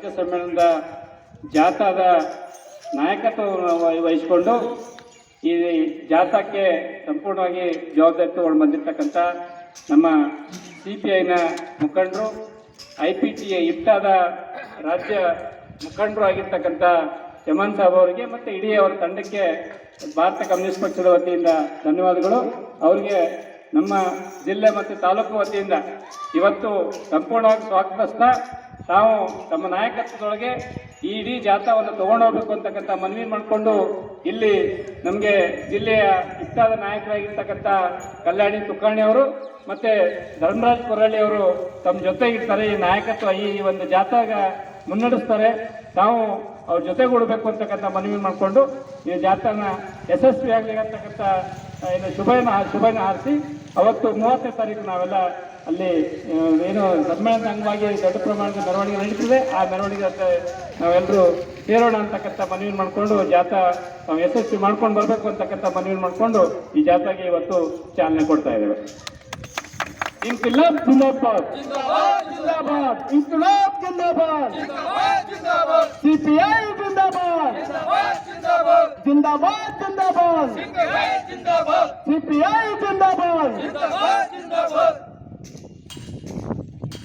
ರಾಜ್ಯ ಸಮ್ಮೇಳನದ ಜಾಥಾದ ನಾಯಕತ್ವವನ್ನು ವಹಿಸಿಕೊಂಡು ಈ ಜಾಥಾಕ್ಕೆ ಸಂಪೂರ್ಣವಾಗಿ ಜವಾಬ್ದಾರಿ ತಗೊಂಡು ಬಂದಿರತಕ್ಕಂಥ ನಮ್ಮ CPIನ ಮುಖಂಡರು, IPTA ಇಫ್ಟಾದ ರಾಜ್ಯ ಮುಖಂಡರು ಆಗಿರ್ತಕ್ಕಂಥ ಚಮನ್ ಸಾಬ್ ಅವರಿಗೆ ಮತ್ತು ಇಡೀ ಅವರ ತಂಡಕ್ಕೆ ಭಾರತ ಕಮ್ಯುನಿಸ್ಟ್ ಪಕ್ಷದ ವತಿಯಿಂದ ಧನ್ಯವಾದಗಳು. ಅವರಿಗೆ ನಮ್ಮ ಜಿಲ್ಲೆ ಮತ್ತು ತಾಲೂಕು ವತಿಯಿಂದ ಇವತ್ತು ಸಂಪೂರ್ಣವಾಗಿ ಸ್ವಾಗತಿಸ್ತಾ ತಾವು ತಮ್ಮ ನಾಯಕತ್ವದೊಳಗೆ ಈ ಇಡೀ ಜಾಥಾವನ್ನು ತಗೊಂಡೋಗ್ಬೇಕು ಅಂತಕ್ಕಂಥ ಮನವಿ ಮಾಡಿಕೊಂಡು ಇಲ್ಲಿ ನಮಗೆ ಜಿಲ್ಲೆಯ ಇಷ್ಟಾದ ನಾಯಕರಾಗಿರ್ತಕ್ಕಂಥ ಕಲ್ಯಾಣಿ ತುಕಾಣಿ ಅವರು ಮತ್ತು ಧರ್ಮರಾಜ್ ಕೊರಳ್ಳಿ ಅವರು ತಮ್ಮ ಜೊತೆಗಿರ್ತಾರೆ. ಈ ನಾಯಕತ್ವ ಈ ಒಂದು ಜಾಥಾಗ ಮುನ್ನಡೆಸ್ತಾರೆ. ತಾವು ಅವ್ರ ಜೊತೆಗೂಡಬೇಕು ಅಂತಕ್ಕಂಥ ಮನವಿ ಮಾಡಿಕೊಂಡು ಈ ಜಾಥಾನ ಯಶಸ್ವಿಯಾಗಲಿ ಅಂತಕ್ಕಂಥ ಏನು ಶುಭನ ಹಾರಿಸಿ ಅವತ್ತು 30ನೇ ತಾರೀಕು ನಾವೆಲ್ಲ ಅಲ್ಲಿ ಏನು ಸಮ್ಮೇಳನದ ಅಂಗವಾಗಿ ದೊಡ್ಡ ಪ್ರಮಾಣದ ಮೆರವಣಿಗೆ ನಡೀತಿದೆ. ಆ ಮೆರವಣಿಗೆ ನಾವೆಲ್ಲರೂ ಸೇರೋಣ ಅಂತಕ್ಕಂಥ ಮನವಿ ಮಾಡಿಕೊಂಡು ಜಾಥಾ ನಾವು ಯಶಸ್ವಿ ಮಾಡ್ಕೊಂಡು ಬರಬೇಕು ಅಂತಕ್ಕಂಥ ಮನವಿ ಮಾಡಿಕೊಂಡು ಈ ಜಾಥಾಗೆ ಇವತ್ತು ಚಾಲನೆ ಕೊಡ್ತಾ ಇದ್ದೇವೆ. ಇನ್ಕಿಲಾಬ್ ಜಿಂದಾಬಾದ್, ಜಿಂದಾಬಾದ್, ಇನ್ಕಿಲಾಬ್ ಜಿಂದಾಬಾದ್, CPI ಜಿಂದಾಬಾದ್, ಜಿಂದಾಬಾದ್, ಜಿಂದಾಬಾದ್, CPI ಜಿಂದಾಬಾದ್.